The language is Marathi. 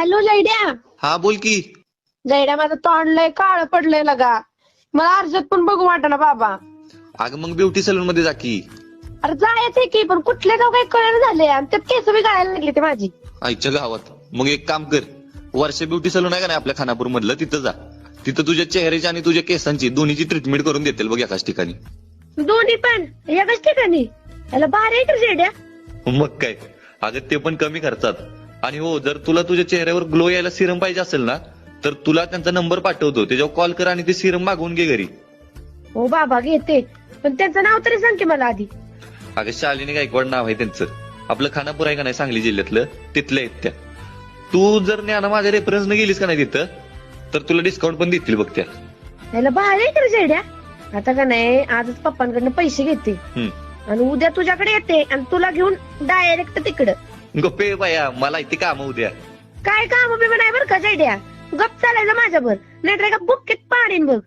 हॅलो जयड्या. हा बोल की. जयड्या माझं तोंड लय काळ पडलंय लगा. मला अर्जात पण बघू वाटना बाबा. अगं मग ब्युटी सलून मध्ये जा की. अरे जायचंय की पण कुठले जाऊ काही कळलं झाले आणि त्यात केस बी गळायला लागले ते माझी. आईच्या गावात मग एक काम कर, वर्ष ब्युटी सलून आहे का नाही आपल्या खानापूर मधलं, तिथं जा. तिथं तुझ्या चेहऱ्याची आणि तुझ्या केसांची दोन्हीची ट्रीटमेंट करून देतील बघ एकाच ठिकाणी. दोन्ही पण एकाच ठिकाणी. याला भारी आहे का जयड्या? मग काय, अगं ते पण कमी खर्चात. आणि हो, जर तुला तुझ्या चेहऱ्यावर ग्लो यायला सिरम पाहिजे असेल ना, तर तुला त्यांचा नंबर पाठवतो, त्याच्यावर कॉल कर आणि ते सिरम मागवून घे घरी. हो बाबा घेते, पण त्यांचं नाव तरी सांग की मला आधी. अगं शालिनी गायकवाड नाव आहे त्यांचं. आपलं खानापूर आहे का नाही सांगली जिल्ह्यातलं, तिथलं आहेत त्या. तू जर ज्ञाना माझ्या रेफरन्स न गेलीस का नाही तिथं, तर तुला डिस्काउंट पण देतील बघ त्या. याला भारी आहे का जयड्या? आता का नाही आजच पप्पांकडनं पैसे घेते आणि उद्या तुझ्याकडे येते आणि तुला घेऊन डायरेक्ट तिकडं. गप्पे बाया, मला इथे काम उद्या. काय काम बी नाही बरं का जयड्या. गप चालायचं माझ्यावर, नाहीतर का बुक्कीत पाडीन बघ.